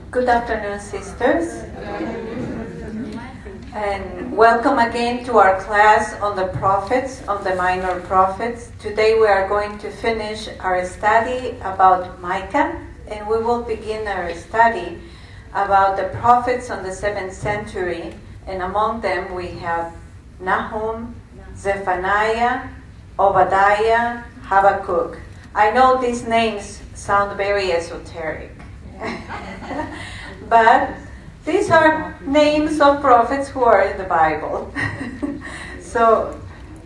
Good afternoon, sisters. And welcome again to our class on the prophets, on the minor prophets. Today we are going to finish our study about Mica, and we will begin our study about the prophets on the 7th century. And among them we have Nahum, Zephaniah, Obadiah, Habakkuk. I know these names sound very esoteric. But these are names of prophets who are in the Bible. So,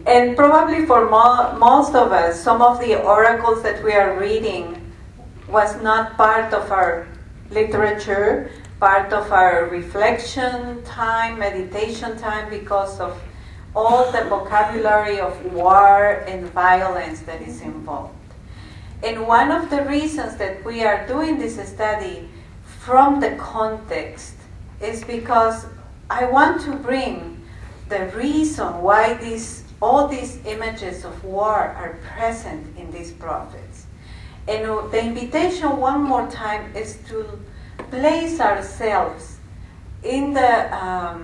and probably for most of us, some of the oracles that we are reading was not part of our literature, part of our reflection time, meditation time, because of all the vocabulary of war and violence that is involved. And one of the reasons that we are doing this study from the context is because I want to bring the reason why all these images of war are present in these prophets. And the invitation one more time is to place ourselves in the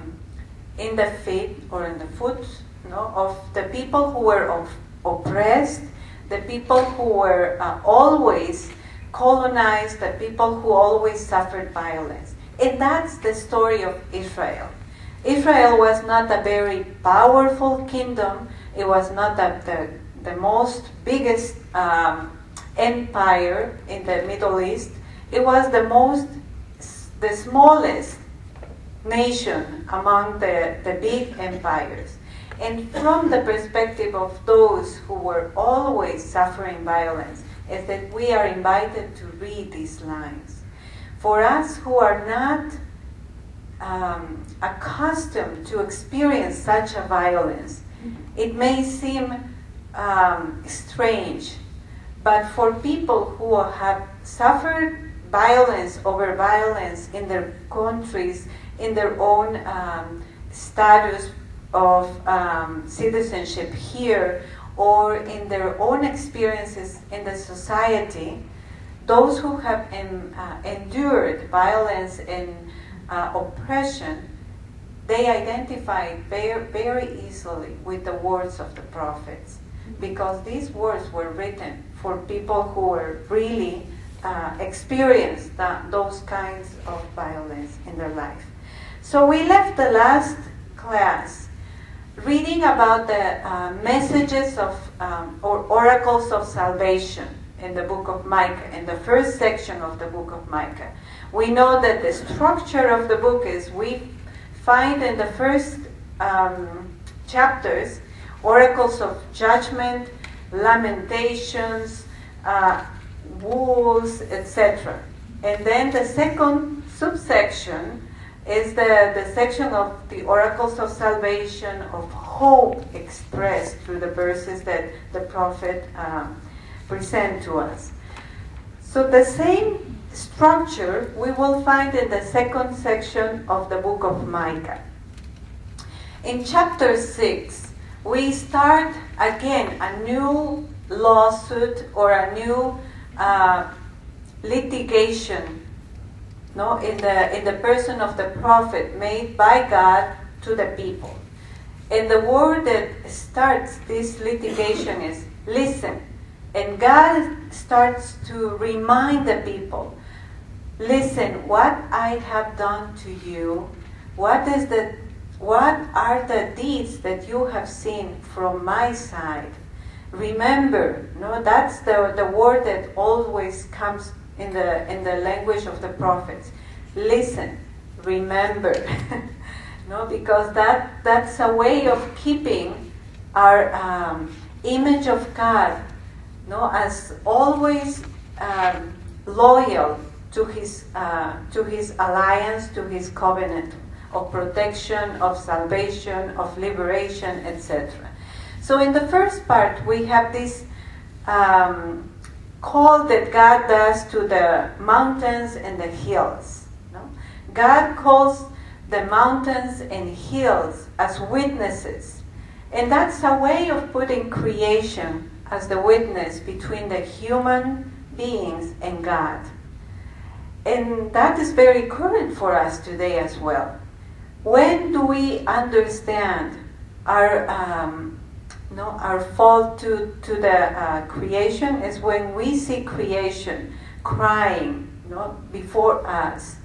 feet or in the foot of the people who were oppressed, the people who were always colonized, the people who always suffered violence. And that's the story of Israel. Israel was not a very powerful kingdom. It was not the most biggest empire in the Middle East. It was the smallest nation among the big empires. And from the perspective of those who were always suffering violence, is that we are invited to read these lines. For us who are not accustomed to experience such a violence, it may seem strange, but for people who have suffered violence over violence in their countries, in their own status of citizenship here, or in their own experiences in the society, those who have endured violence and oppression, they identify very easily with the words of the prophets, because these words were written for people who were really experienced those kinds of violence in their life. So we left the last class reading about the messages of or oracles of salvation in the book of Mica, in the first section of the book of Mica. We know that the structure of the book is, we find in the first chapters oracles of judgment, lamentations, woes, etc. And then the second subsection is the section of the oracles of salvation, of hope expressed through the verses that the prophet present to us. So the same structure we will find in the second section of the book of Micah. In chapter 6, we start again a new lawsuit or a new litigation, in the person of the prophet made by God to the people. And the word that starts this litigation is listen. And God starts to remind the people, listen, what I have done to you, what are the deeds that you have seen from my side? Remember, that's the word that always comes in the language of the prophets. Listen, remember. Because that's a way of keeping our image of God, as always loyal to his alliance, to his covenant of protection, of salvation, of liberation, etc. So in the first part, we have this call that God does to the mountains and the hills. God calls the mountains and hills as witnesses. And that's a way of putting creation as the witness between the human beings and God. And that is very current for us today as well. When do we understand our our fault to the creation? Is when we see creation crying before us.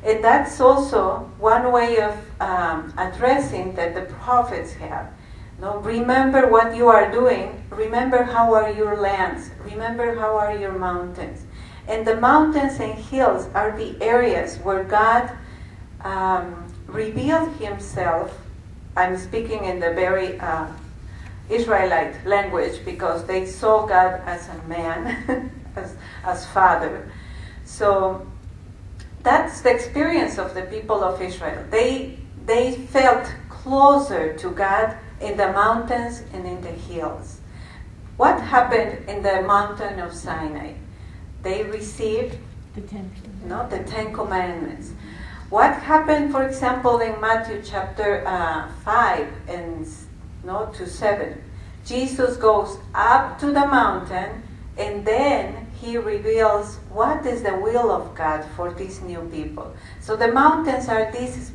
And that's also one way of addressing that the prophets have. Remember what you are doing. Remember how are your lands. Remember how are your mountains. And the mountains and hills are the areas where God revealed himself. I'm speaking in the very Israelite language because they saw God as a man, as Father. So that's the experience of the people of Israel. They felt closer to God in the mountains and in the hills. What happened in the mountain of Sinai? They received the Ten Commandments. What happened, for example, in Matthew chapter 5 and to 7? Jesus goes up to the mountain and then he reveals what is the will of God for these new people. So the mountains are these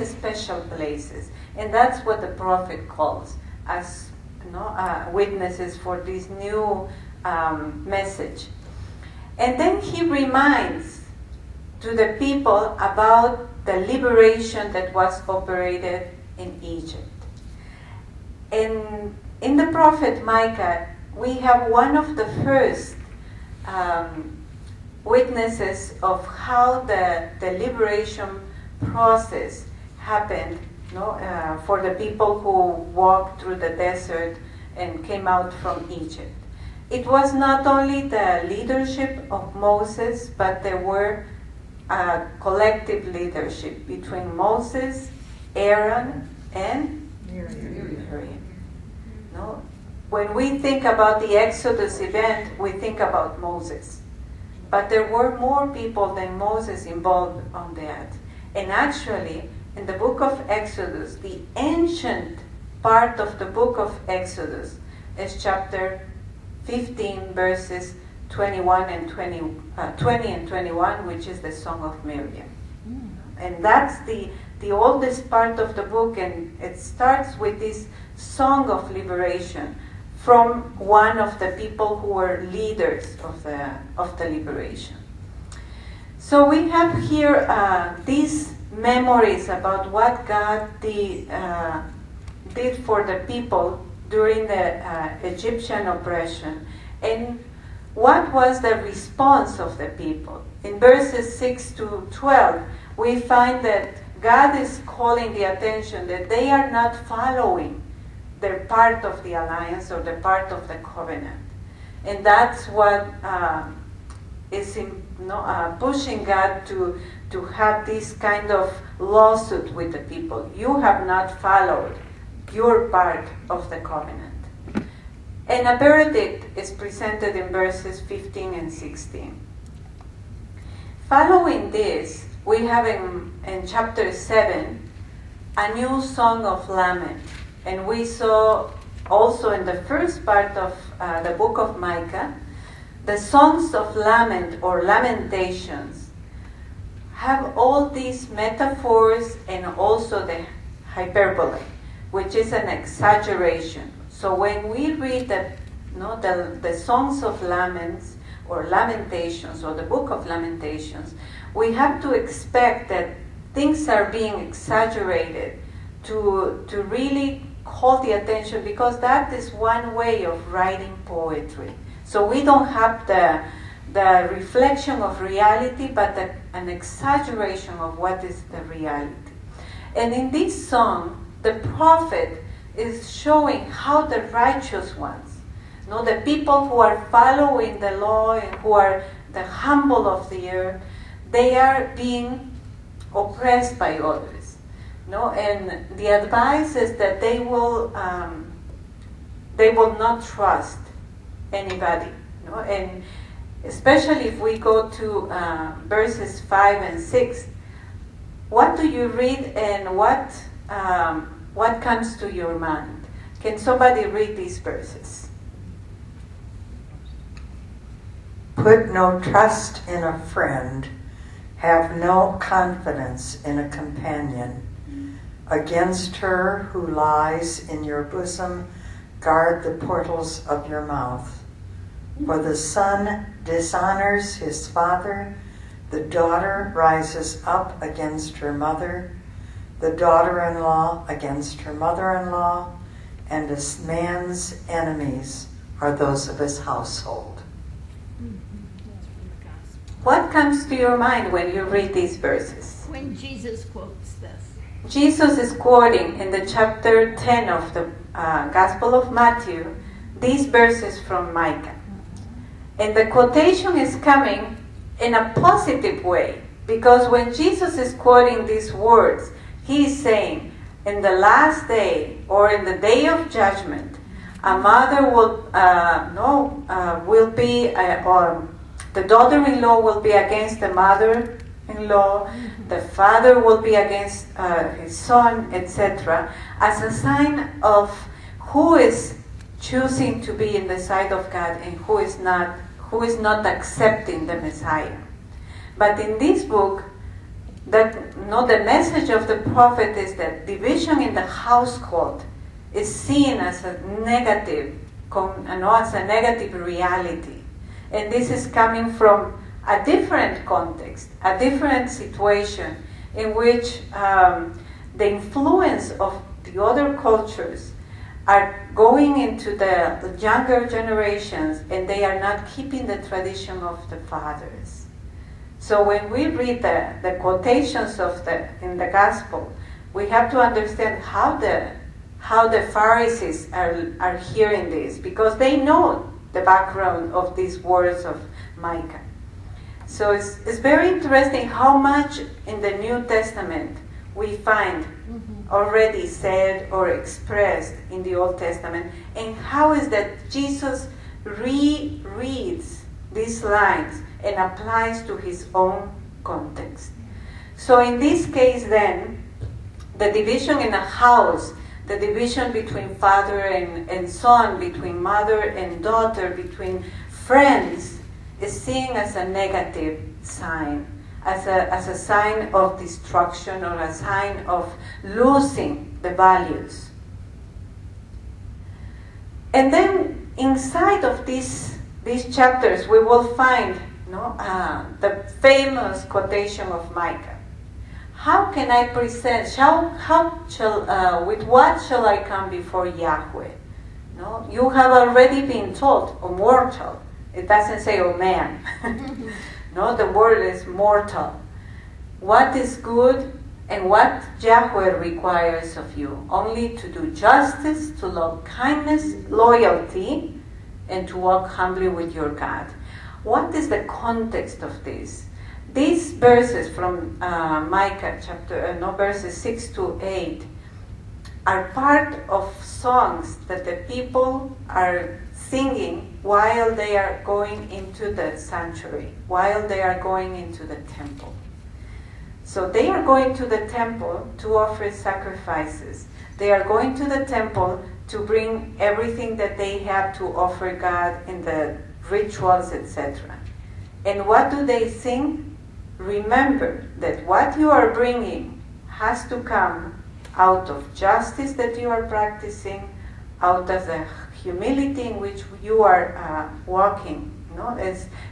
special places, and that's what the prophet calls as witnesses for this new message. And then he reminds to the people about the liberation that was operated in Egypt. And in the prophet Mica, we have one of the first witnesses of how the liberation process happened for the people who walked through the desert and came out from Egypt. It was not only the leadership of Moses, but there were collective leadership between Moses, Aaron, and Miriam. When we think about the Exodus event, we think about Moses. But there were more people than Moses involved on that. And actually, in the book of Exodus, the ancient part of the book of Exodus is chapter 15, verses 21 and 20 and 21, which is the Song of Miriam. And that's the oldest part of the book, and it starts with this song of liberation from one of the people who were leaders of the liberation. So we have here these memories about what God did for the people during the Egyptian oppression, and what was the response of the people. In verses 6 to 12, we find that God is calling the attention that they are not following their part of the alliance or the part of the covenant. And that's what is pushing God to have this kind of lawsuit with the people. You have not followed your part of the covenant. And a verdict is presented in verses 15 and 16. Following this, we have in chapter 7 a new song of lament. And we saw also in the first part of the book of Micah, the songs of lament or lamentations have all these metaphors and also the hyperbole, which is an exaggeration. So when we read the songs of laments or lamentations or the book of Lamentations, we have to expect that things are being exaggerated to really call the attention, because that is one way of writing poetry. So we don't have the reflection of reality, but an exaggeration of what is the reality. And in this song, the prophet is showing how the righteous ones, the people who are following the law and who are the humble of the earth, they are being oppressed by others. And the advice is that they will not trust anybody. And especially if we go to verses 5 and 6, what do you read and what comes to your mind? Can somebody read these verses? Put no trust in a friend, Have no confidence in a companion. Against her who lies in your bosom, guard the portals of your mouth. For the son dishonors his father, the daughter rises up against her mother, the daughter-in-law against her mother-in-law, and a man's enemies are those of his household. What comes to your mind when you read these verses? When Jesus quotes this. Jesus is quoting in the chapter 10 of the Gospel of Matthew these verses from Mica. And the quotation is coming in a positive way, because when Jesus is quoting these words, he is saying, in the last day or in the day of judgment, a mother will be, or the daughter-in-law will be against the mother-in-law, the father will be against his son, etc., as a sign of who is choosing to be in the side of God and who is not accepting the Messiah. But in this book, the message of the prophet is that division in the household is seen as a negative, as a negative reality. And this is coming from a different context, a different situation in which the influence of the other cultures are going into the younger generations, and they are not keeping the tradition of the fathers. So when we read the quotations in the gospel, we have to understand how the Pharisees are hearing this, because they know the background of these words of Mica. So it's very interesting how much in the New Testament we find already said or expressed in the Old Testament, and how is that Jesus rereads these lines and applies to his own context. So in this case then, the division in a house, the division between father and son, between mother and daughter, between friends, is seen as a negative sign, as a sign of destruction or a sign of losing the values. And then inside of these chapters, we will find the famous quotation of Mica. How can I present? With what shall I come before Yahweh? No, you have already been told, O mortal. It doesn't say, O man. No, the word is mortal. What is good and what Yahweh requires of you? Only to do justice, to love kindness, loyalty, and to walk humbly with your God. What is the context of this? These verses from Micah verses 6 to 8 are part of songs that the people are singing while they are going into the sanctuary, while they are going into the temple. So they are going to the temple to offer sacrifices. They are going to the temple to bring everything that they have to offer God in the rituals, etc. And what do they sing? Remember that what you are bringing has to come out of justice that you are practicing, out of the humility in which you are walking.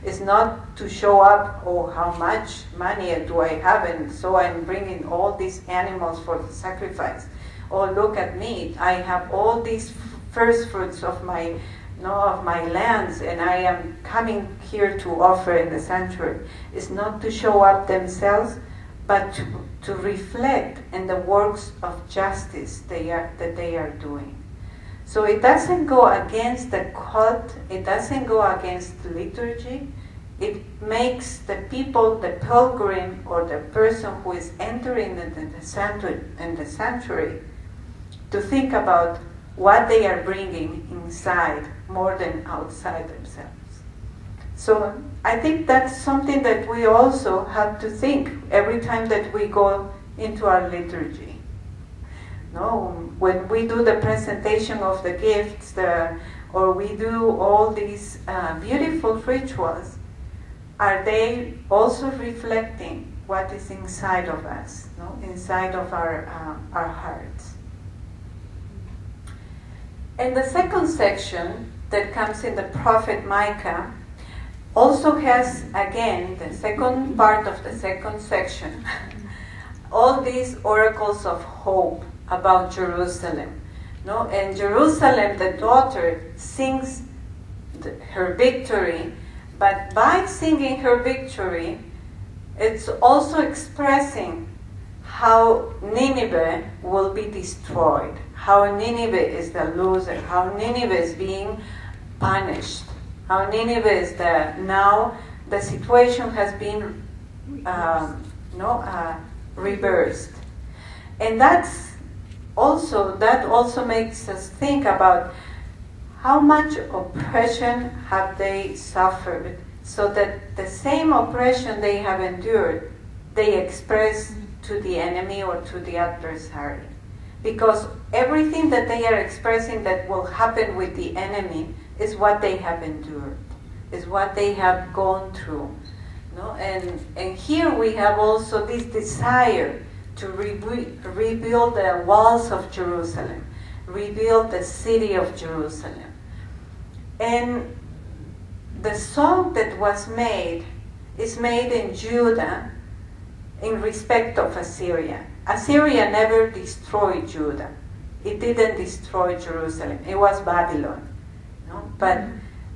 It's not to show up, oh, how much money do I have, and so I'm bringing all these animals for the sacrifice. Oh, look at me, I have all these first fruits of my lands, and I am coming here to offer in the sanctuary. It's not to show up themselves, but to reflect in the works of justice that they are doing. So it doesn't go against the cult, it doesn't go against liturgy. It makes the people, the pilgrim, or the person who is entering the sanctuary, to think about what they are bringing inside more than outside themselves. So I think that's something that we also have to think every time that we go into our liturgy. When we do the presentation of the gifts, or we do all these beautiful rituals, are they also reflecting what is inside of us, no? Inside of our hearts. And the second section that comes in the prophet Mica also has, again, the second part of the second section, all these oracles of hope about Jerusalem. No? And Jerusalem, the daughter, sings her victory, but by singing her victory, it's also expressing how Nineveh will be destroyed, how Nineveh is the loser, how Nineveh is being punished, how Nineveh is now the situation has been reversed. And that also makes us think about how much oppression have they suffered, so that the same oppression they have endured, they express to the enemy or to the adversary. Because everything that they are expressing that will happen with the enemy is what they have endured, is what they have gone through. No? And here we have also this desire to rebuild the walls of Jerusalem, rebuild the city of Jerusalem. And the song that was made is made in Judah in respect of Assyria. Assyria never destroyed Judah. It didn't destroy Jerusalem. It was Babylon. No? But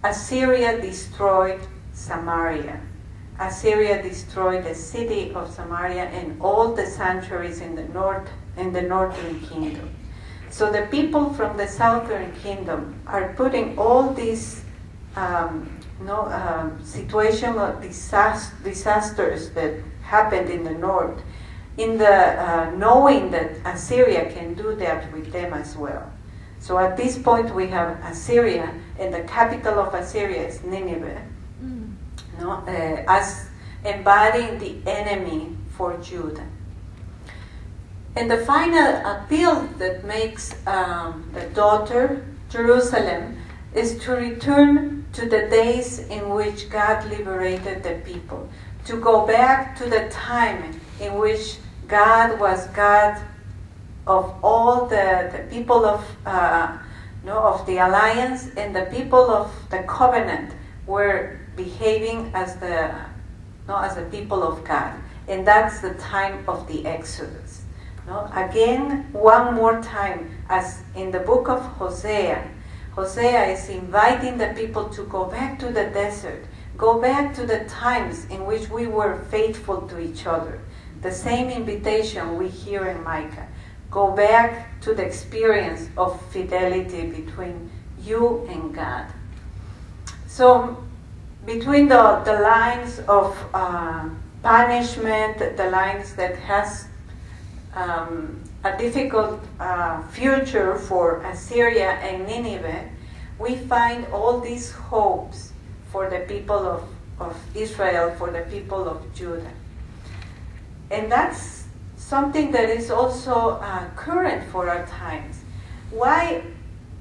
Assyria destroyed Samaria. Assyria destroyed the city of Samaria and all the sanctuaries in the northern kingdom. So the people from the southern kingdom are putting all these situational disasters that happened in the north in the knowing that Assyria can do that with them as well. So at this point we have Assyria, and the capital of Assyria is Nineveh, as embodying the enemy for Judah. And the final appeal that makes the daughter, Jerusalem, is to return to the days in which God liberated the people, to go back to the time in which God was God of all the people of the alliance, and the people of the covenant were behaving as the people of God. And that's the time of the Exodus. No? Again, one more time, as in the book of Hosea, Hosea is inviting the people to go back to the desert, go back to the times in which we were faithful to each other. The same invitation we hear in Mica. Go back to the experience of fidelity between you and God. So, between the lines of punishment, the lines that has a difficult future for Assyria and Nineveh, we find all these hopes for the people of Israel, for the people of Judah. And that's something that is also current for our times. Why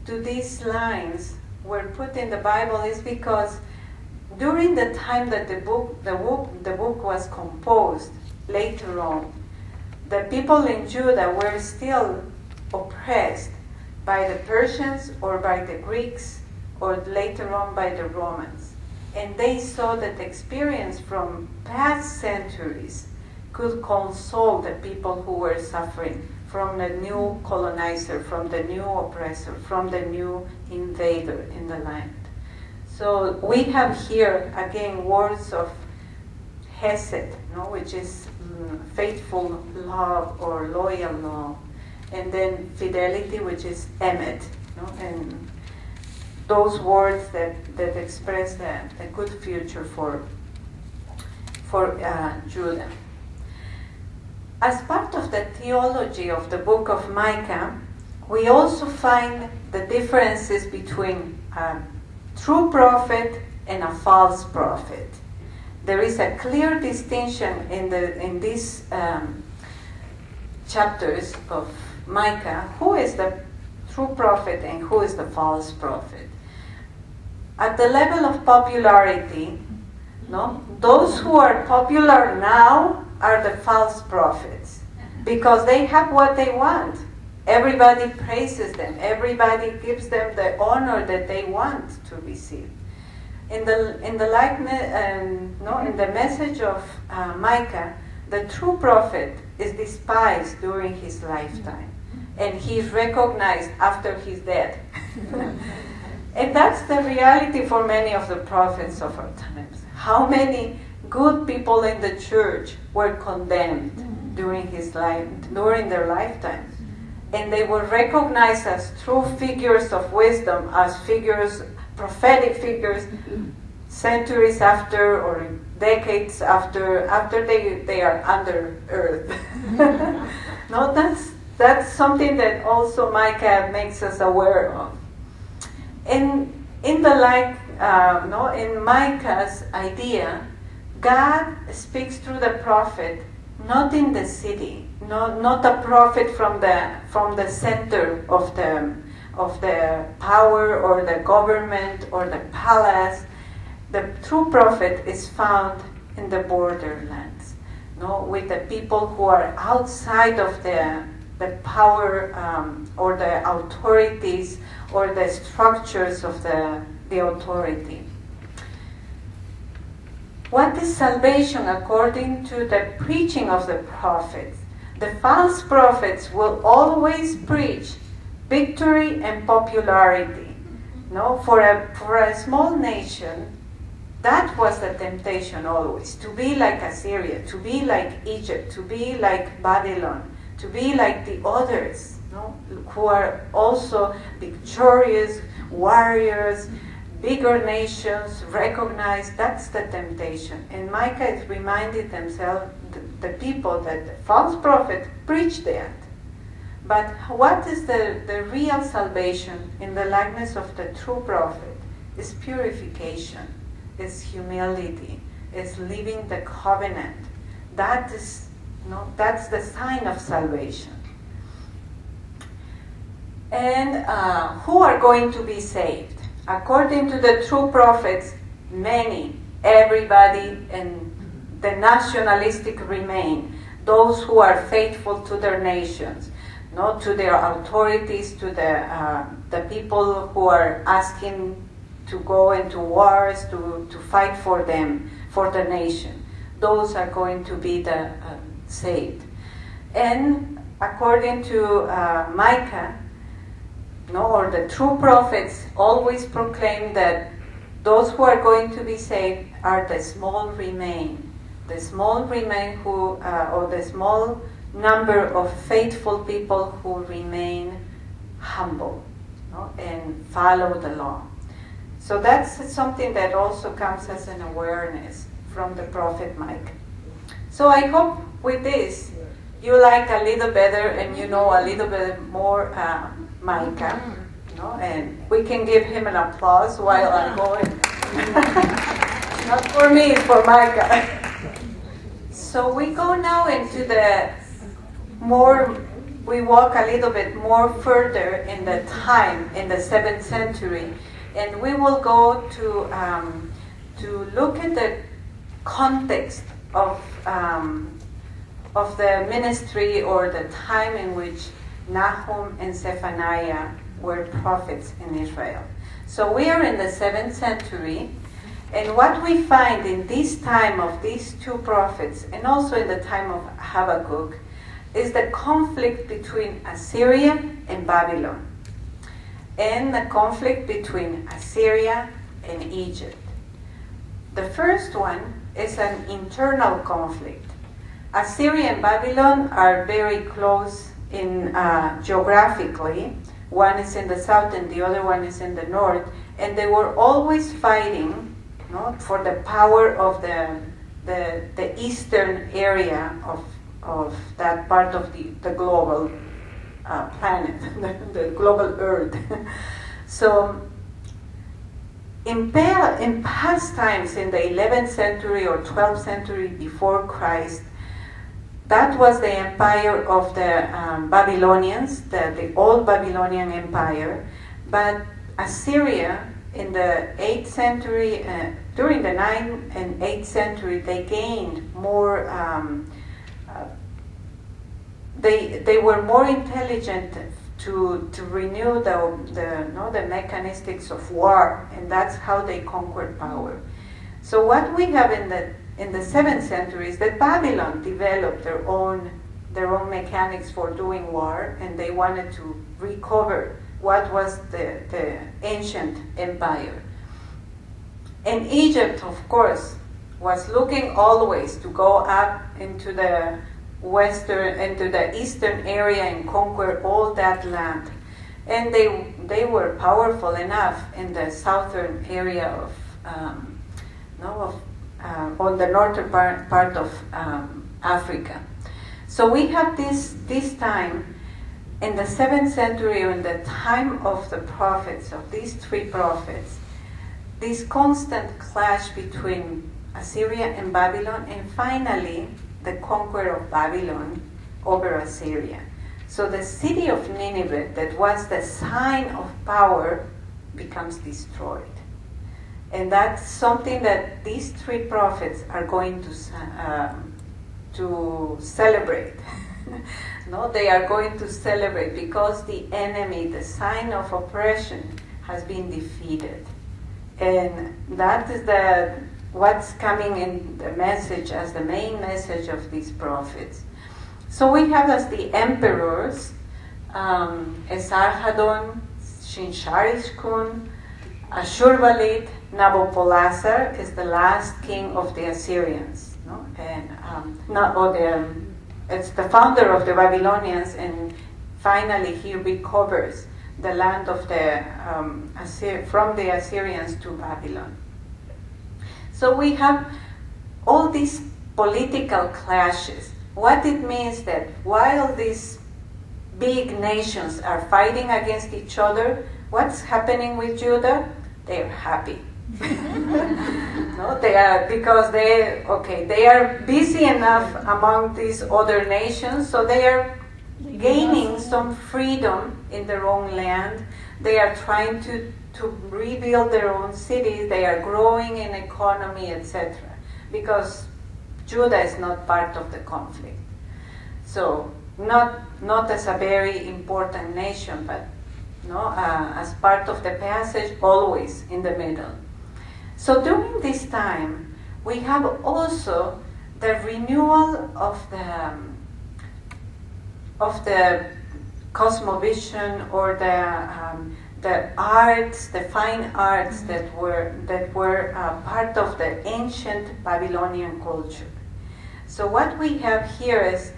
do these lines were put in the Bible is because during the time that the book was composed, later on, the people in Judah were still oppressed by the Persians or by the Greeks or later on by the Romans. And they saw that the experience from past centuries could console the people who were suffering from the new colonizer, from the new oppressor, from the new invader in the land. So we have here again words of Hesed, which is faithful love or loyal love, and then fidelity, which is Emet, and those words that express the good future for Judah. As part of the theology of the book of Micah, we also find the differences between a true prophet and a false prophet. There is a clear distinction in these chapters of Micah, who is the true prophet and who is the false prophet. At the level of popularity, those who are popular now are the false prophets because they have what they want. Everybody praises them. Everybody gives them the honor that they want to receive. In the likeness, no, in the message of Mica, the true prophet is despised during his lifetime, and he is recognized after he's dead. And that's the reality for many of the prophets of our times. How many good people in the church were condemned during their lifetimes, and they were recognized as true figures of wisdom, as figures, prophetic figures, centuries after or decades after they are under earth. No, that's something that also Mica makes us aware of. In in Micah's idea, God speaks through the prophet, not in the city, not a prophet from the center of the power or the government or the palace. The true prophet is found in the borderlands, with the people who are outside of the power or the authorities or the structures of the authority. What is salvation according to the preaching of the prophets? The false prophets will always preach victory and popularity. For a small nation, that was the temptation always, to be like Assyria, to be like Egypt, to be like Babylon, to be like the others, who are also victorious warriors, bigger nations, recognized. That's the temptation. And Micah is reminding themselves, the people, that the false prophet preached that. But what is the real salvation in the likeness of the true prophet? Is purification, is humility, is living the covenant. That's the sign of salvation. And who are going to be saved? According to the true prophets, many, everybody, and the nationalistic remain. Those who are faithful to their nations, to their authorities, to the people who are asking to go into wars, to fight for them, for the nation. Those are going to be the saved. And according to Micah, or the true prophets always proclaim that those who are going to be saved are the small remain. The small remain or the small number of faithful people who remain humble, and follow the law. So that's something that also comes as an awareness from the prophet Micah. So I hope with this you like a little better and you know a little bit more Micah, and we can give him an applause while I'm going. Not for me, it's for Micah. So we go now into we walk a little bit more further in the time, in the 7th century, and we will go to look at the context of the ministry or the time in which Nahum and Zephaniah were prophets in Israel. So we are in the 7th century, and what we find in this time of these two prophets, and also in the time of Habakkuk, is the conflict between Assyria and Babylon, and the conflict between Assyria and Egypt. The first one is an internal conflict. Assyria and Babylon are very close geographically. One is in the south and the other one is in the north, and they were always fighting for the power of the eastern area of that part of the global planet, the global earth. So in past times, in the 11th century or 12th century before Christ, that was the empire of the Babylonians, the old Babylonian empire. But Assyria, in the 8th century, during the 9th and 8th century, they gained more they were more intelligent to renew the mechanistics of war, and that's how they conquered power. So what we have in the 7th century is that Babylon developed their own mechanics for doing war, and they wanted to recover what was the ancient empire. And Egypt, of course, was looking always to go up into the eastern area and conquer all that land. And they were powerful enough in the southern area of on the northern part of Africa. So we have this time in the 7th century, in the time of the prophets, of these 3 prophets, this constant clash between Assyria and Babylon, and finally the conquer of Babylon over Assyria. So the city of Nineveh, that was the sign of power, becomes destroyed. And that's something that these 3 prophets are going to celebrate. No, they are going to celebrate because the enemy, the sign of oppression, has been defeated. And that is what's coming in the message as the main message of these prophets. So we have as the emperors, Esarhaddon, Shinshar-ishkun, Ashurbanipal, Nabopolassar is the last king of the Assyrians, no? And it's the founder of the Babylonians, and finally he recovers the land of from the Assyrians to Babylon. So we have all these political clashes. What it means that while these big nations are fighting against each other, what's happening with Judah? They are happy. No, they are, because they are busy enough among these other nations, so they are gaining some freedom in their own land. They are trying to rebuild their own cities. They are growing in economy, etc. Because Judah is not part of the conflict. So not as a very important nation, but as part of the passage, always in the middle. So during this time, we have also the renewal of the cosmovision, or the arts, the fine arts that were part of the ancient Babylonian culture. So what we have here is,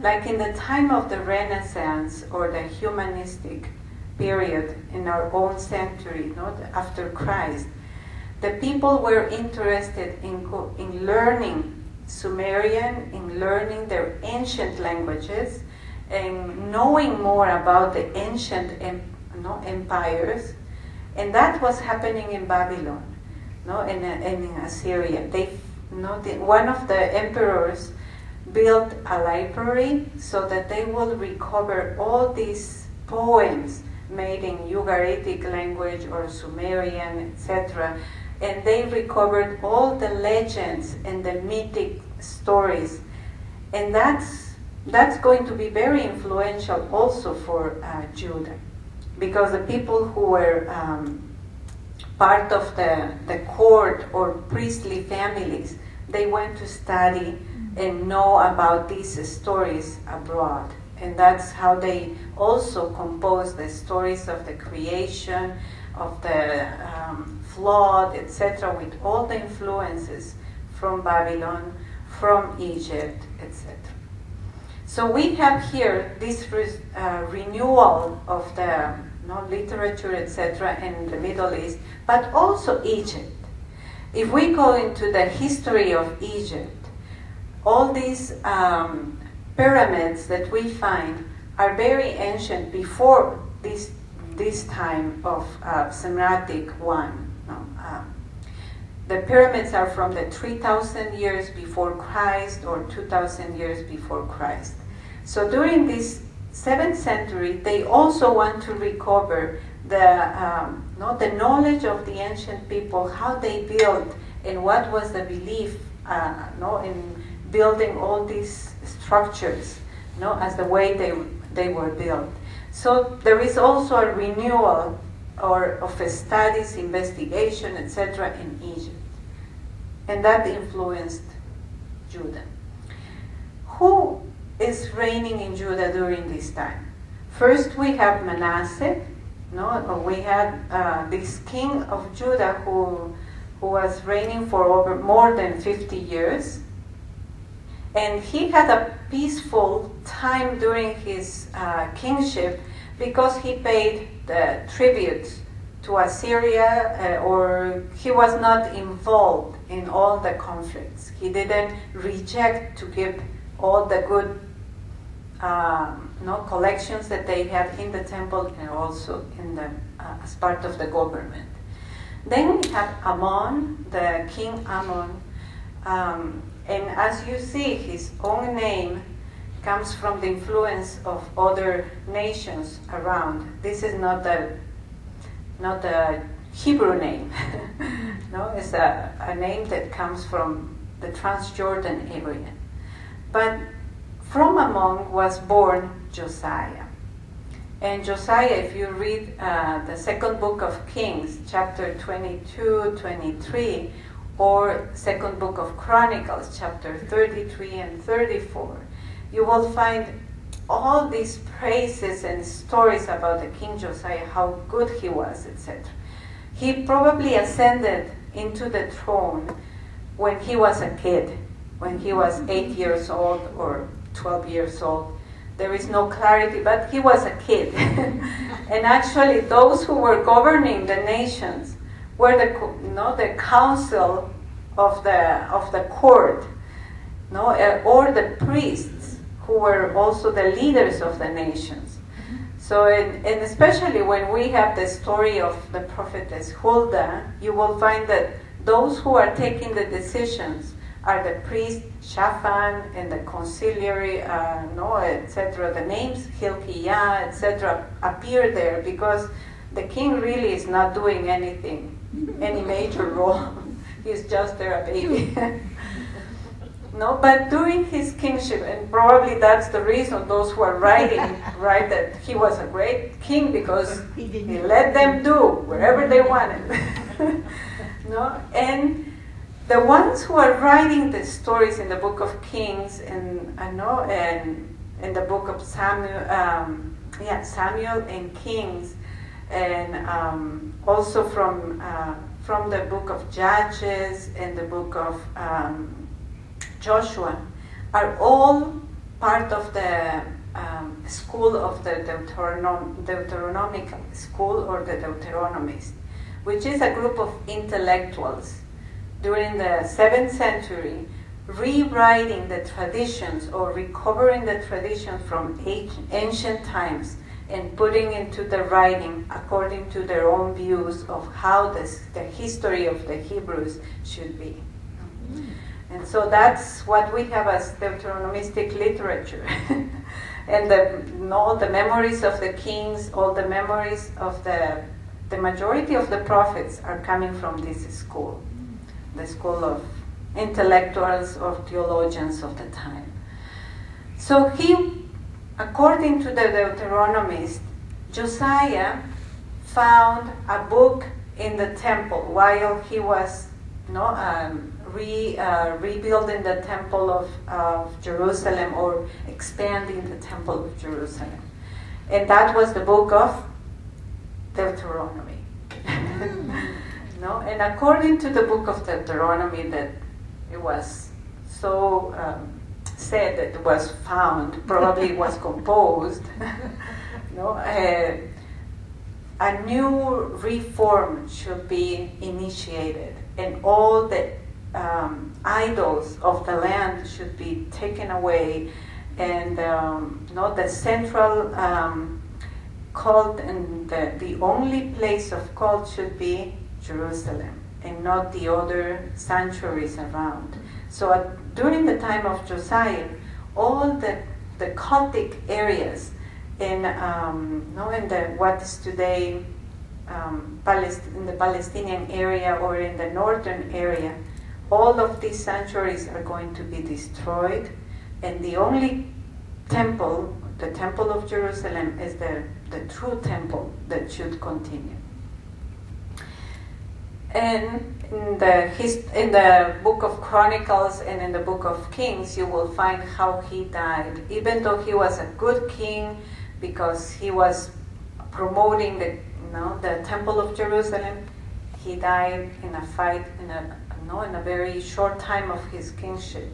like in the time of the Renaissance or the humanistic period in our own century, after Christ, the people were interested in learning Sumerian, in learning their ancient languages, and knowing more about the ancient empires. And that was happening in Babylon, and in Assyria. One of the emperors built a library so that they will recover all these poems made in Ugaritic language or Sumerian, etc. And they recovered all the legends and the mythic stories. And that's going to be very influential also for Judah, because the people who were part of the court or priestly families, they went to study and know about these stories abroad. And that's how they also composed the stories of the creation, of the flood, etc., with all the influences from Babylon, from Egypt, etc. So we have here this renewal of the literature, etc., in the Middle East, but also Egypt. If we go into the history of Egypt, all these pyramids that we find are very ancient, before this time of Semitic one. The pyramids are from the 3,000 years before Christ or 2,000 years before Christ. So during this 7th century, they also want to recover the knowledge of the ancient people, how they built, and what was the belief in building all these structures no, as the way they were built. So there is also a renewal of studies, investigation, etc. in Egypt. And that influenced Judah. Who is reigning in Judah during this time? First we have Manasseh. No, we had this king of Judah who was reigning for over more than 50 years. And he had a peaceful time during his kingship because he paid the tribute to Assyria, or he was not involved in all the conflicts. He didn't reject to give all the good collections that they had in the temple and also in the as part of the government. Then we have Ammon, the king Ammon, and as you see, his own name comes from the influence of other nations around. This is not a Hebrew name. No, it's a name that comes from the Transjordan area. But from Ammon was born Josiah. And Josiah, if you read the second book of Kings, chapter 22, 23, or second book of Chronicles, chapter 33 and 34, you will find all these praises and stories about the King Josiah, how good he was, etc. He probably ascended into the throne when he was a kid, when he was 8 years old or 12 years old. There is no clarity, but he was a kid. And actually, those who were governing the nations were the council of the court, or the priests who were also the leaders of the nations. So, and especially when we have the story of the prophetess Huldah, you will find that those who are taking the decisions are the priest Shaphan and the conciliary, etc. The names Hilkiah, etc. appear there because the king really is not doing anything, any major role. He's just there, a baby. No, but during his kingship, and probably that's the reason those who are writing write that he was a great king because he let them do wherever they wanted. No, and the ones who are writing the stories in the book of Kings and in the book of Samuel and Kings, and also from the book of Judges and the book of Joshua, are all part of the school of the Deuteronomical school or the Deuteronomist, which is a group of intellectuals during the 7th century, rewriting the traditions or recovering the traditions from ancient times and putting into the writing according to their own views of how the history of the Hebrews should be. And so that's what we have as Deuteronomistic literature. And all the memories of the kings, all the memories of the majority of the prophets are coming from this school, the school of intellectuals or theologians of the time. So according to the Deuteronomist, Josiah found a book in the temple while he was rebuilding the temple of Jerusalem, or expanding the temple of Jerusalem. And that was the book of Deuteronomy. And according to the book of Deuteronomy, that it was so said that it was found, probably it was composed, a new reform should be initiated, and all the idols of the land should be taken away, and the central cult and the only place of cult should be Jerusalem and not the other sanctuaries around. So during the time of Josiah, all the cultic areas in what is today in the Palestinian area or in the northern area, all of these sanctuaries are going to be destroyed, and the only temple, the temple of Jerusalem, is the true temple that should continue. And in the book of Chronicles and in the book of Kings, you will find how he died. Even though he was a good king, because he was promoting the temple of Jerusalem, he died in a fight in a very short time of his kingship,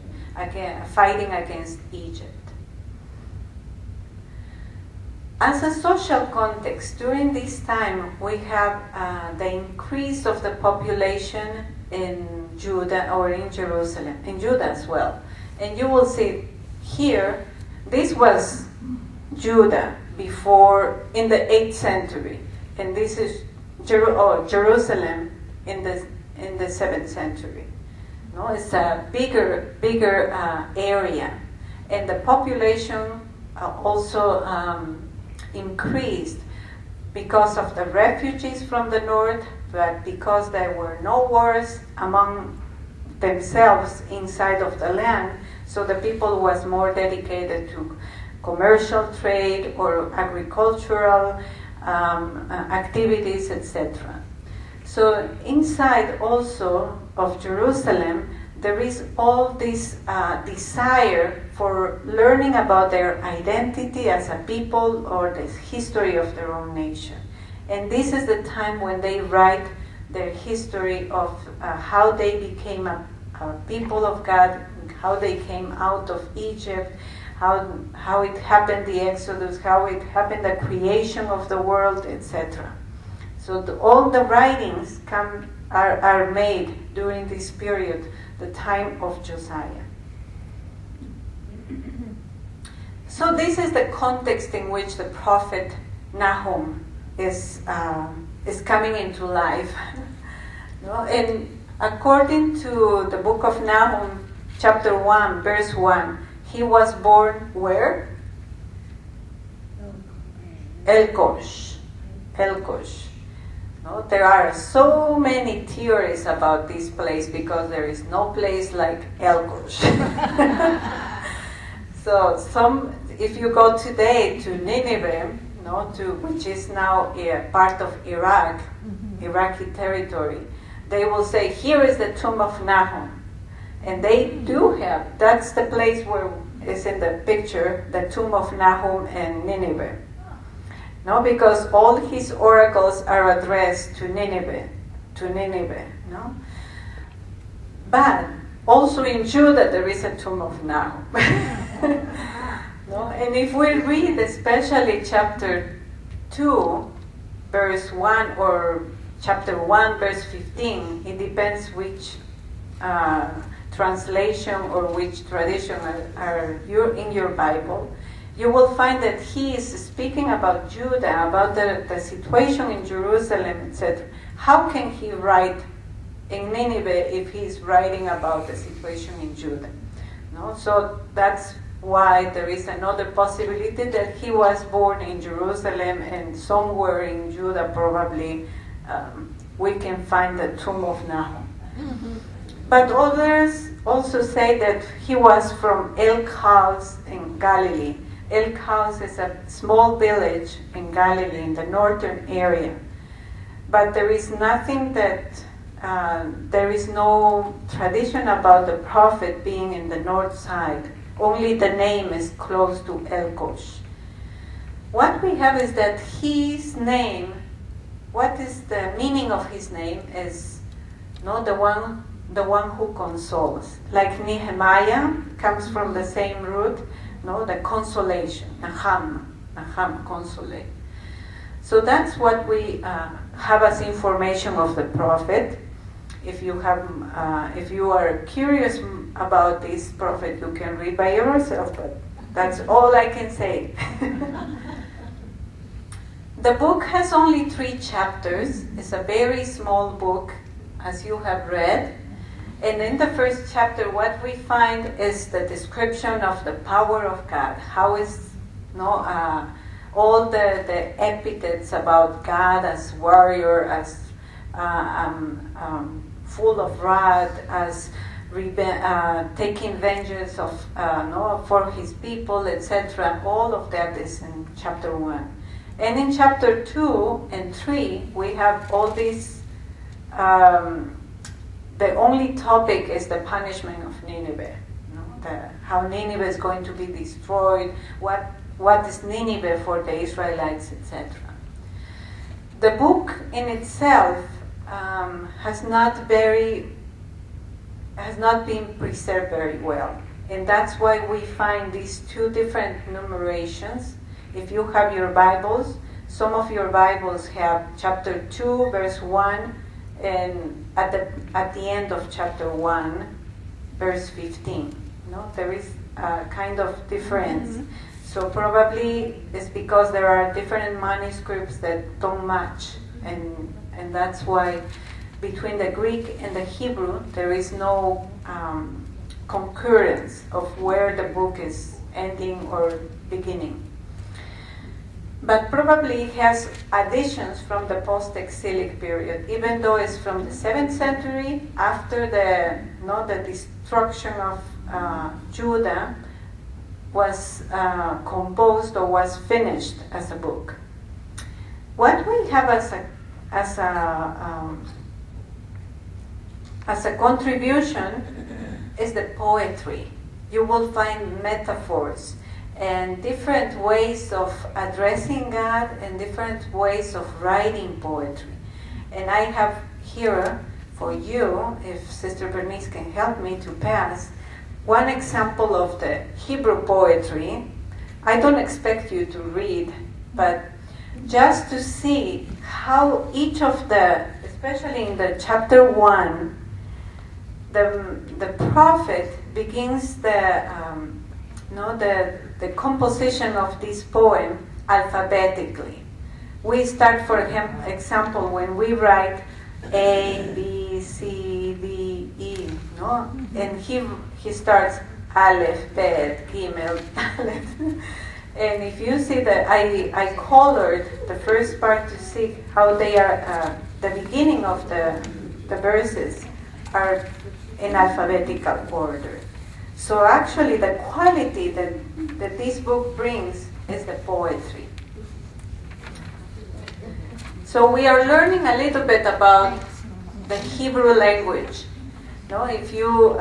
fighting against Egypt. As a social context, during this time, we have the increase of the population in Judah or in Jerusalem, in Judah as well. And you will see here, this was Judah before, in the 8th century. And this is Jerusalem in the 7th century. No, it's a bigger area. And the population also increased because of the refugees from the north, but because there were no wars among themselves inside of the land, so the people was more dedicated to commercial trade or agricultural activities, etc. So inside also of Jerusalem, there is all this desire for learning about their identity as a people or the history of their own nation. And this is the time when they write their history of how they became a people of God, how they came out of Egypt, how it happened, the Exodus, how it happened, the creation of the world, etc. So all the writings are made during this period, the time of Josiah. So this is the context in which the prophet Nahum is coming into life. And according to the book of Nahum, chapter 1, verse 1, he was born where? Elkosh. No, there are so many theories about this place because there is no place like Elkosh. So if you go today to Nineveh, which is now a part of Iraq, Iraqi territory, they will say, here is the tomb of Nahum. And they do have, that's the place where is in the picture, the tomb of Nahum and Nineveh. No, because all his oracles are addressed to Nineveh, no? But also in Judah there is a tomb of Nahum. No? And if we read especially chapter 2, verse 1, or chapter 1, verse 15, it depends which translation or which tradition are in your Bible, you will find that he is speaking about Judah, about the situation in Jerusalem, etc. How can he write in Nineveh if he's writing about the situation in Judah? No? So that's why there is another possibility that he was born in Jerusalem and somewhere in Judah probably we can find the tomb of Nahum. Mm-hmm. But others also say that he was from Elkosh in Galilee. Elkosh is a small village in Galilee, in the northern area. But there is nothing that, there is no tradition about the prophet being in the north side. Only the name is close to Elkosh. What we have is that his name, what is the meaning of his name is the one who consoles. Like Nehemiah comes from the same root, the consolation, Naham, consolate. So that's what we have as information of the prophet. If you are curious about this prophet, you can read by yourself, but that's all I can say. The book has only 3 chapters. It's a very small book, as you have read. And in the first chapter, what we find is the description of the power of God. How is all the epithets about God as warrior, as full of wrath, as taking vengeance of no, for his people, etc. All of that is in chapter 1. And in chapter 2 and 3, we have all these. The only topic is the punishment of Nineveh. How Nineveh is going to be destroyed, what is Nineveh for the Israelites, etc. The book in itself has not been preserved very well, and that's why we find these two different numerations. If you have your Bibles, some of your Bibles have chapter 2, verse 1, and at the end of chapter 1, verse 15. No, there is a kind of difference. Mm-hmm. So probably it's because there are different manuscripts that don't match, and that's why between the Greek and the Hebrew there is no concurrence of where the book is ending or beginning. But probably it has additions from the post-exilic period, even though it's from the 7th century after the destruction of Judah was composed or was finished as a book. What we have as a contribution is the poetry. You will find metaphors and different ways of addressing God and different ways of writing poetry. And I have here for you, if Sister Bernice can help me to pass, one example of the Hebrew poetry. I don't expect you to read, but just to see how each of especially in the chapter 1, the prophet begins the composition of this poem alphabetically. We start, for example, when we write A, B, C, D, E, no? And he starts Aleph, Bet, Gimel, Aleph. And if you see that I colored the first part to see how they are, the beginning of the verses are in alphabetical order. So actually the quality that this book brings is the poetry. So we are learning a little bit about the Hebrew language. No, if you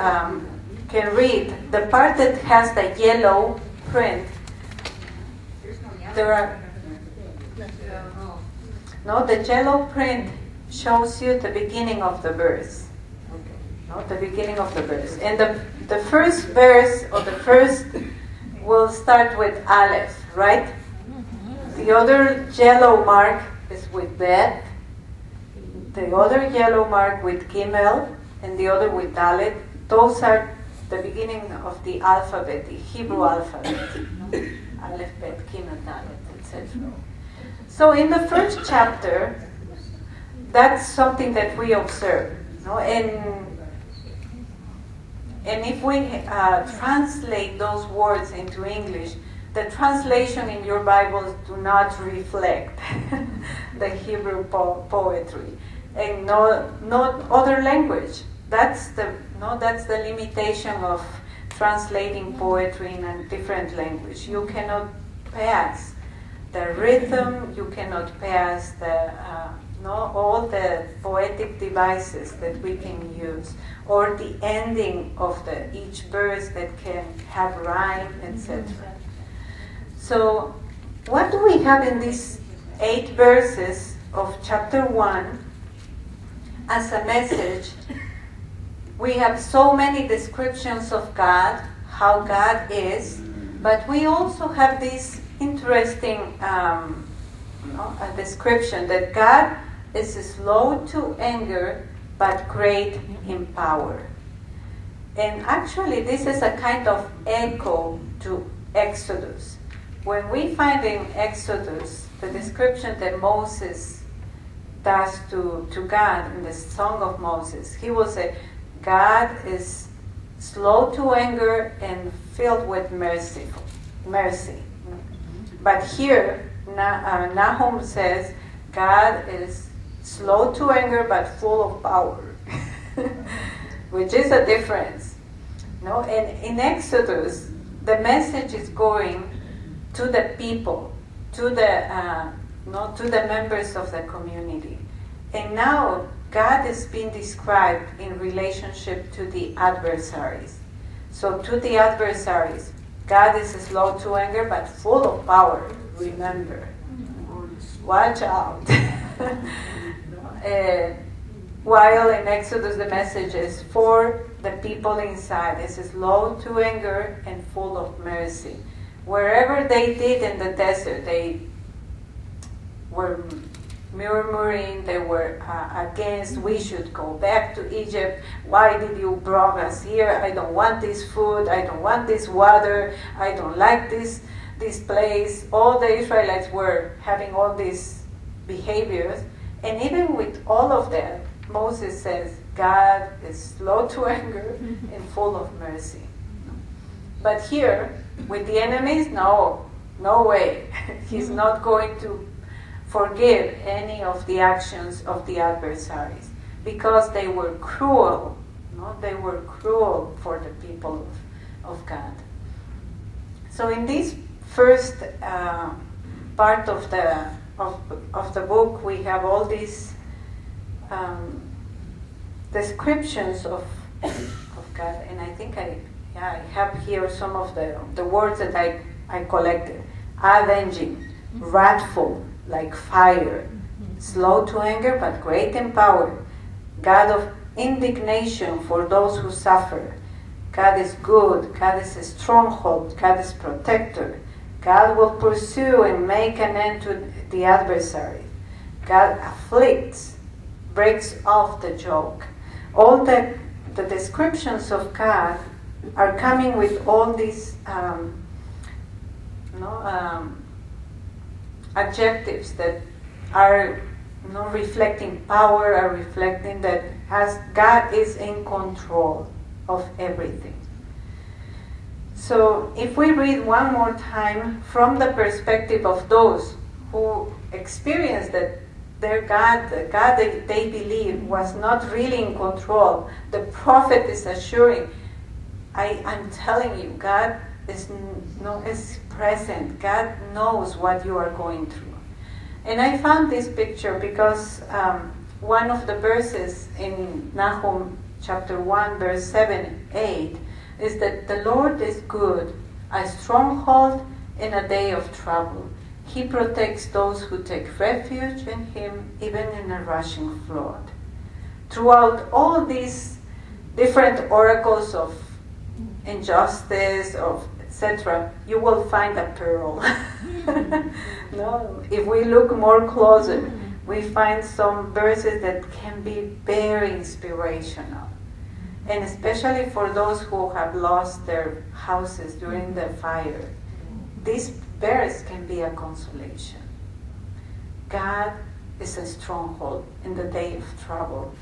can read the part that has the yellow print, there are the yellow print shows you the beginning of the verse. No, the beginning of the verse, and the first verse or the first will start with Aleph, right? The other yellow mark is with Bet, the other yellow mark with Gimel, and the other with Dalet. Those are the beginning of the alphabet, the Hebrew alphabet. Aleph, Bet, Gimel, Dalet, etc. So in the first chapter, that's something that we observe. No? And if we translate those words into English, the translation in your Bibles do not reflect the Hebrew poetry, and not other language. That's the limitation of translating poetry in a different language. You cannot pass the rhythm. You cannot pass all the poetic devices that we can use, or the ending of each verse that can have rhyme, etc. So, what do we have in these 8 verses of chapter 1 as a message? We have so many descriptions of God, how God is, but we also have this interesting a description that God is slow to anger but great in power. And actually this is a kind of echo to Exodus. When we find in Exodus the description that Moses does to God in the Song of Moses, he will say, God is slow to anger and filled with mercy. But here, Nahum says, God is slow to anger but full of power. which is a difference. No, and in Exodus, the message is going to the people, to the members of the community. And now God is being described in relationship to the adversaries. So to the adversaries, God is slow to anger but full of power. Remember, watch out. While in Exodus the message is for the people inside. It's slow to anger and full of mercy. Wherever they did in the desert, they were murmuring, they were against, we should go back to Egypt. Why did you bring us here? I don't want this food, I don't want this water, I don't like this place. All the Israelites were having all these behaviors, and even with all of that, Moses says, God is slow to anger and full of mercy. But here, with the enemies, no way. He's not going to forgive any of the actions of the adversaries because they were cruel. No? They were cruel for the people of God. So in this first part of the book, we have all these descriptions of God, and I think I have here some of the words that I collected. Avenging, wrathful, like fire, slow to anger but great in power, God of indignation for those who suffer. God is good, God is a stronghold, God is protector. God will pursue and make an end to the adversary. God afflicts, breaks off the yoke. All the descriptions of God are coming with all these adjectives that are reflecting power, are reflecting that God is in control of everything. So if we read one more time from the perspective of those who experienced that their God, the God that they believe was not really in control, the prophet is assuring, I'm telling you, God is present. God knows what you are going through. And I found this picture because one of the verses in Nahum chapter 1, verse 7, 8, is that the Lord is good, a stronghold in a day of trouble. He protects those who take refuge in Him, even in a rushing flood. Throughout all these different oracles of injustice, of etc., you will find a pearl. No, if we look more closer, we find some verses that can be very inspirational. And especially for those who have lost their houses during the fire, this verse can be a consolation. God is a stronghold in the day of trouble.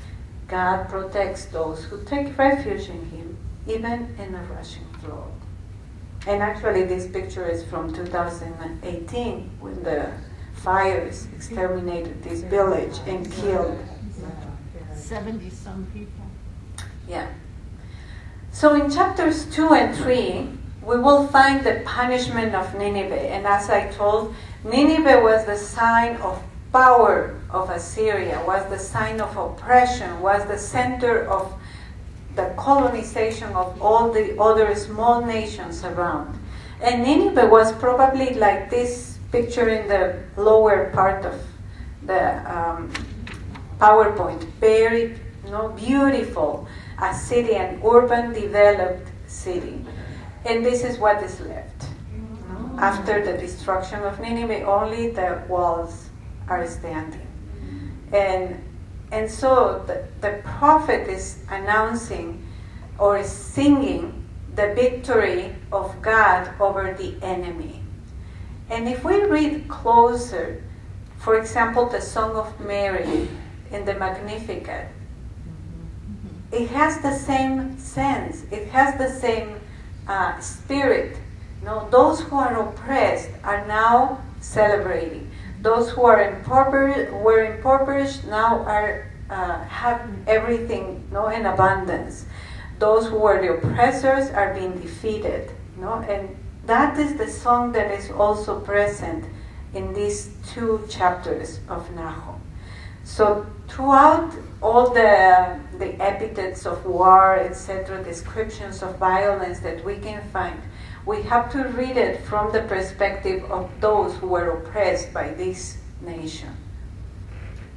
God protects those who take refuge in Him, even in a rushing flood. And actually this picture is from 2018 when the fires exterminated this village and killed 70-some people. Yeah. So in chapters 2 and 3, we will find the punishment of Nineveh. And as I told, Nineveh was the sign of power of Assyria, was the sign of oppression, was the center of the colonization of all the other small nations around. And Nineveh was probably like this picture in the lower part of the PowerPoint, very beautiful, a city, an urban developed city. And this is what is left. After the destruction of Nineveh, only the walls are standing. And so the prophet is announcing or is singing the victory of God over the enemy. And if we read closer, for example, the Song of Mary in the Magnificat, it has the same sense, it has the same spirit. Those who are oppressed are now celebrating. Those who are were impoverished now are have everything, in abundance. Those who were the oppressors are being defeated, and that is the song that is also present in these 2 chapters of Nahum. So throughout all the epithets of war, etc., descriptions of violence that we can find, we have to read it from the perspective of those who were oppressed by this nation.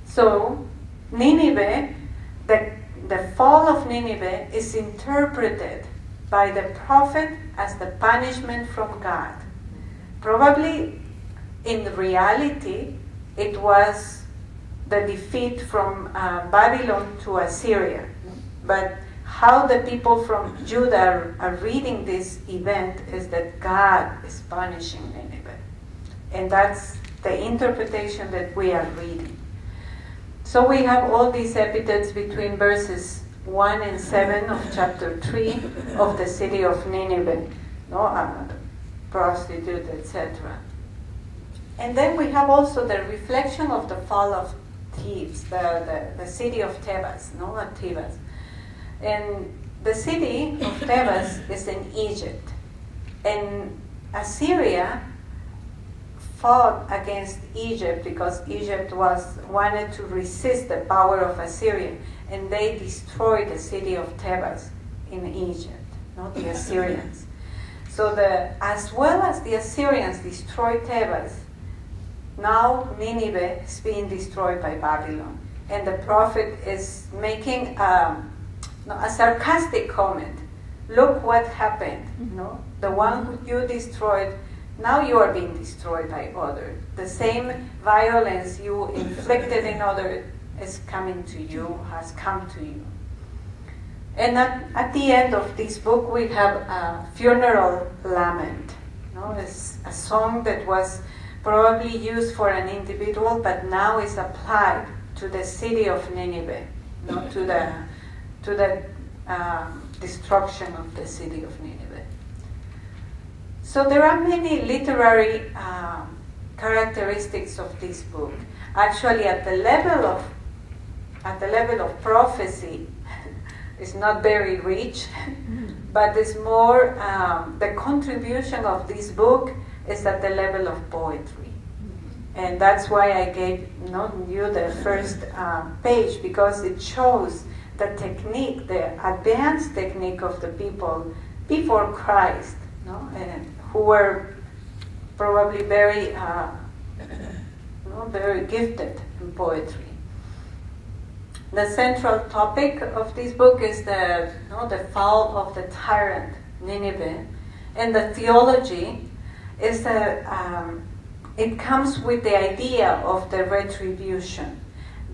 So Nineveh, the fall of Nineveh is interpreted by the prophet as the punishment from God. Probably in reality, it was the defeat from Babylon to Assyria. But how the people from Judah are reading this event is that God is punishing Nineveh. And that's the interpretation that we are reading. So we have all these epithets between verses 1 and 7 of chapter 3 of the city of Nineveh, prostitute, etc. And then we have also the reflection of the fall of Thebes, the city of Thebes, Thebes. And the city of Thebes is in Egypt. And Assyria fought against Egypt because Egypt wanted to resist the power of Assyria, and they destroyed the city of Thebes in Egypt, the Assyrians. So as well as the Assyrians destroyed Thebes, now Nineveh is being destroyed by Babylon. And the prophet is making a sarcastic comment. Look what happened. The one who you destroyed, now you are being destroyed by others. The same violence you inflicted in others is coming to you, has come to you. And at the end of this book, we have a funeral lament. It's a song that was probably used for an individual, but now is applied to the city of Nineveh, to the destruction of the city of Nineveh. So there are many literary characteristics of this book. Actually, at the level of prophecy, it's not very rich, but it's more the contribution of this book is at the level of poetry. And that's why I gave you the first page, because it shows the technique, the advanced technique of the people before Christ, and who were probably very, very gifted in poetry. The central topic of this book is the fall of the tyrant Nineveh, and the theology is that it comes with the idea of the retribution.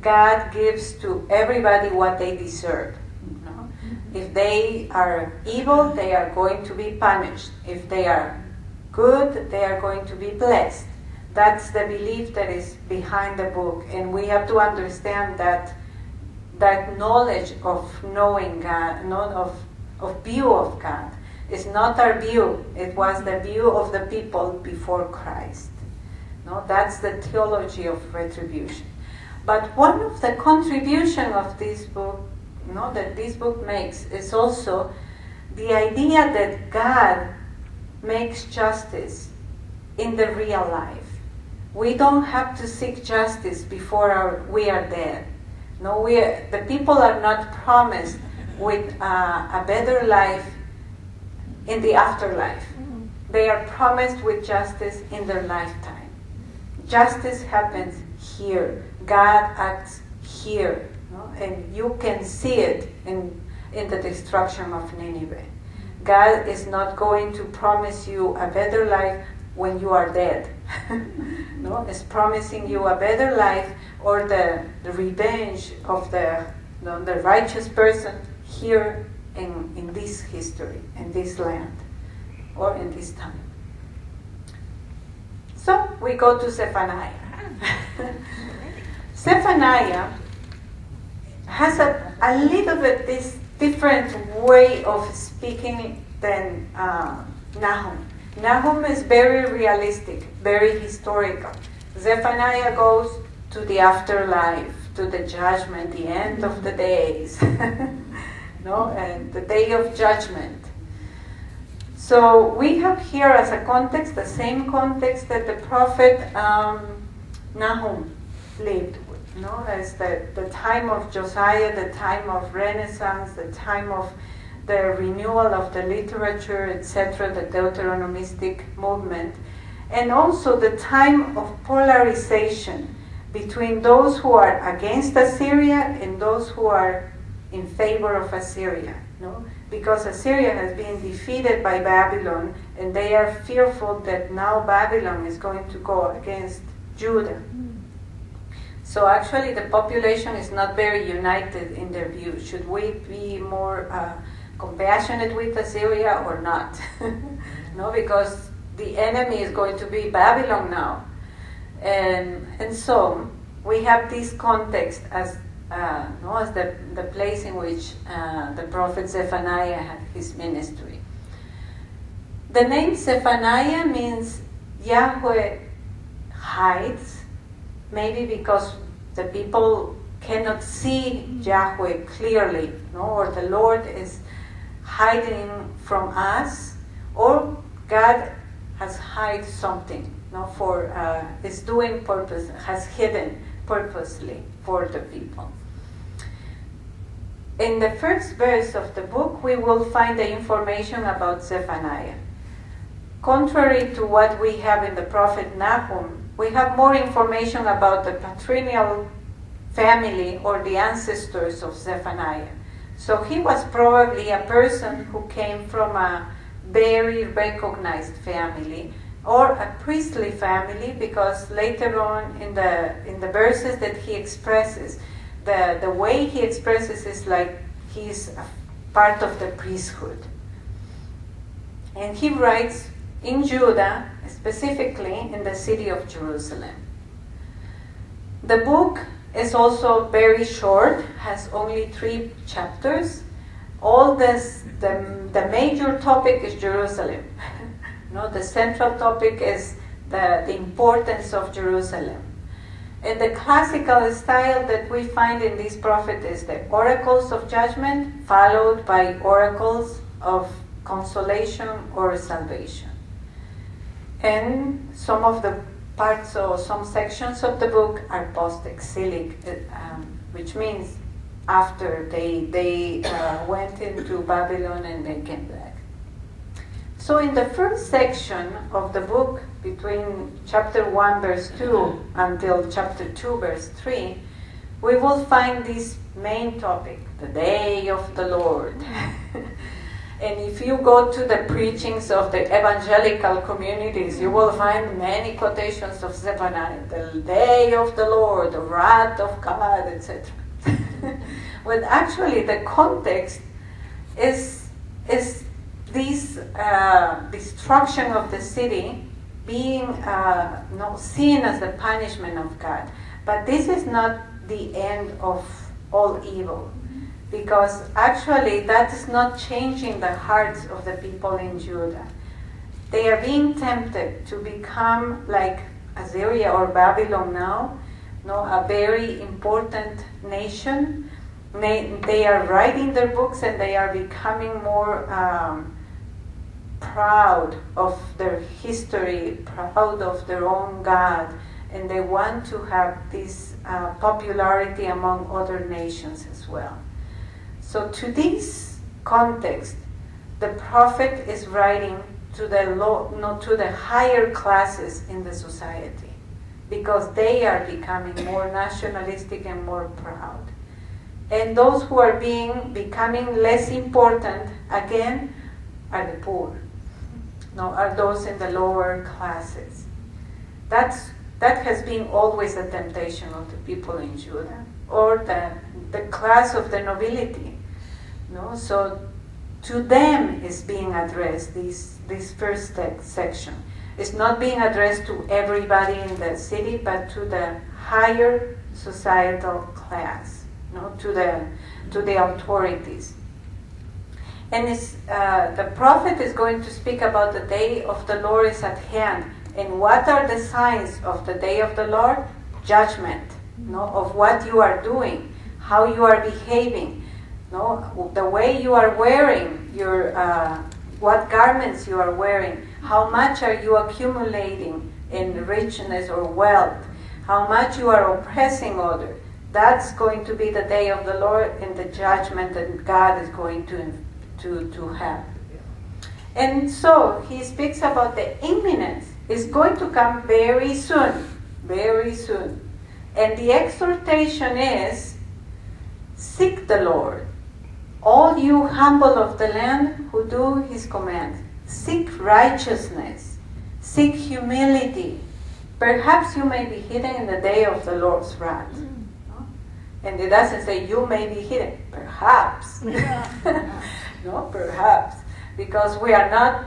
God gives to everybody what they deserve. If they are evil, they are going to be punished. If they are good, they are going to be blessed. That's the belief that is behind the book, and we have to understand that knowledge of knowing God, of view of God, is not our view. It was the view of the people before Christ. That's the theology of retribution. But one of the contribution of this book, that this book makes, is also the idea that God makes justice in the real life. We don't have to seek justice before we are dead. The people are not promised with a better life in the afterlife. They are promised with justice in their lifetime. Justice happens here. God acts here. And you can see it in the destruction of Nineveh. God is not going to promise you a better life when you are dead. It's promising you a better life, or the revenge of the righteous person here in this history, in this land, or in this time. So we go to Zephaniah. Zephaniah has a little bit this different way of speaking than Nahum. Nahum is very realistic, very historical. Zephaniah goes to the afterlife, to the judgment, the end of the days, no, and the day of judgment. So we have here as a context the same context that the prophet Nahum lived with, no, as the time of Josiah, the time of Renaissance, the time of the renewal of the literature, etc., the Deuteronomistic movement, and also the time of polarization between those who are against Assyria and those who are in favor of Assyria, no? Because Assyria has been defeated by Babylon, and they are fearful that now Babylon is going to go against Judah. So actually the population is not very united in their view. Should we be more compassionate with Assyria or not? No, because the enemy is going to be Babylon now. And so we have this context as as the place in which the prophet Zephaniah had his ministry. The name Zephaniah means Yahweh hides, maybe because the people cannot see Yahweh clearly, no? Or the Lord is hiding from us, or God has hid something, no? For is doing purpose, has hidden purposely for the people. In the first verse of the book, we will find the information about Zephaniah. Contrary to what we have in the prophet Nahum, we have more information about the patrilineal family or the ancestors of Zephaniah. So he was probably a person who came from a very recognized family or a priestly family, because later on in the verses that he expresses, the way he expresses is like he's a part of the priesthood. And he writes in Judah, specifically in the city of Jerusalem. The book is also very short, has only 3 chapters. All this, the major topic is Jerusalem. No, the central topic is the importance of Jerusalem. And the classical style that we find in this prophet is the oracles of judgment, followed by oracles of consolation or salvation. And some of the parts or some sections of the book are post-exilic, which means after they went into Babylon and they came back. So in the first section of the book, between chapter 1 verse 2 until chapter 2 verse 3, we will find this main topic, the day of the Lord. And if you go to the preachings of the evangelical communities, you will find many quotations of Zephaniah, the day of the Lord, the wrath of God, etc. But actually the context is this destruction of the city being seen as the punishment of God. But this is not the end of all evil, because actually that is not changing the hearts of the people in Judah. They are being tempted to become like Assyria or Babylon now, a very important nation. They are writing their books and they are becoming more proud of their history, proud of their own God, and they want to have this popularity among other nations as well. So to this context, the prophet is writing to the higher classes in the society, because they are becoming more nationalistic and more proud. And those who are becoming less important, again, are the poor. Are those in the lower classes. That has been always the temptation of the people in Judah, or the class of the nobility. So to them is being addressed this first section. It's not being addressed to everybody in the city, but to the higher societal class, to the authorities. And the prophet is going to speak about the day of the Lord is at hand. And what are the signs of the day of the Lord? Judgment. of what you are doing, how you are behaving, the way you are wearing your, what garments you are wearing, how much are you accumulating in richness or wealth, how much you are oppressing others. That's going to be the day of the Lord and the judgment that God is going to have. And so he speaks about the imminence. It's going to come very soon, very soon. And the exhortation is, seek the Lord, all you humble of the land who do his commands. Seek righteousness, seek humility. Perhaps you may be hidden in the day of the Lord's wrath. And it doesn't say you may be hidden. Perhaps. No, perhaps. Because we are not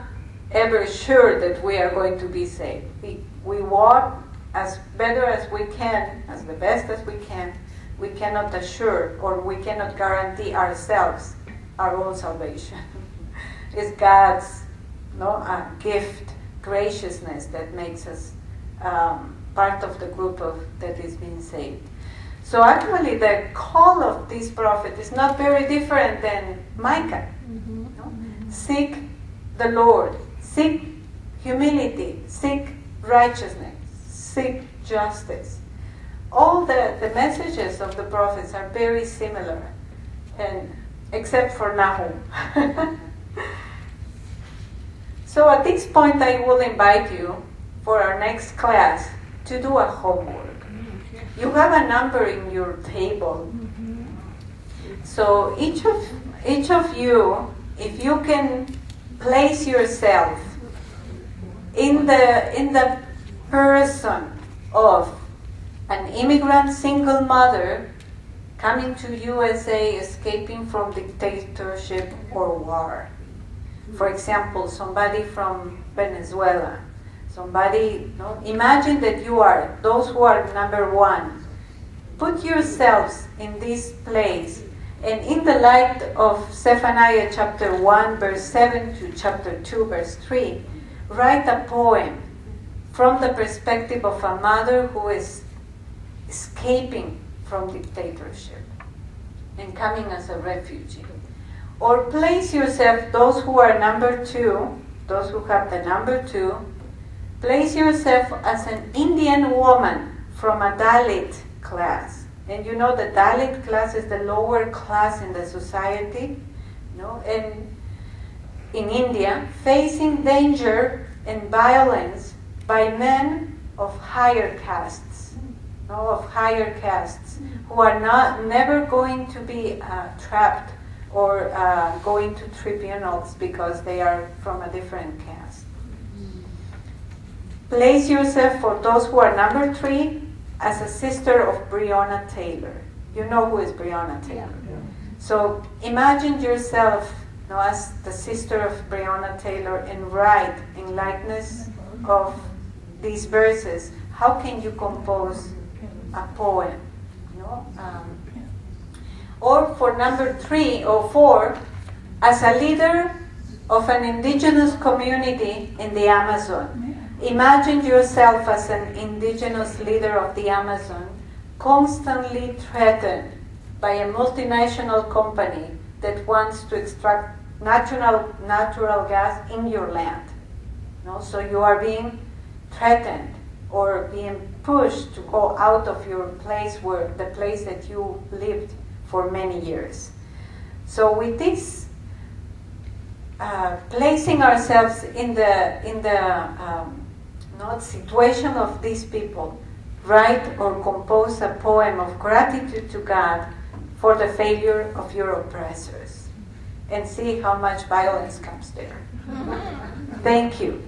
ever sure that we are going to be saved. We walk as better as we can, as the best as we can. We cannot assure or we cannot guarantee ourselves our own salvation. It's God's gift, graciousness that makes us part of the group that is being saved. So actually the call of this prophet is not very different than Mica. Seek the Lord, seek humility, seek righteousness, seek justice. All the messages of the prophets are very similar, and except for Nahum. So at this point I will invite you for our next class to do a homework. You have a number in your table. So each of you, if you can place yourself in the person of an immigrant single mother coming to USA escaping from dictatorship or war. For example, somebody from Venezuela. Imagine that you are those who are number one. Put yourselves in this place, and in the light of Zephaniah chapter 1 verse 7 to chapter 2 verse 3, write a poem from the perspective of a mother who is escaping from dictatorship and coming as a refugee. Or place yourself, those who are number two, those who have the number two, place yourself as an Indian woman from a Dalit class. And you know the Dalit class is the lower class in the society, and in India, facing danger and violence by men of higher castes, who are never going to be trapped or going to tribunals because they are from a different caste. Place yourself, for those who are number 3, as a sister of Breonna Taylor. You know who is Breonna Taylor. Yeah. So imagine yourself as the sister of Breonna Taylor and write in likeness of these verses. How can you compose a poem? Or for number 3 or 4, as a leader of an indigenous community in the Amazon. Imagine yourself as an indigenous leader of the Amazon, constantly threatened by a multinational company that wants to extract natural gas in your land. So you are being threatened or being pushed to go out of your place, the place that you lived for many years. So with this, placing ourselves in the situation of these people, write or compose a poem of gratitude to God for the failure of your oppressors, and see how much violence comes there. Thank you.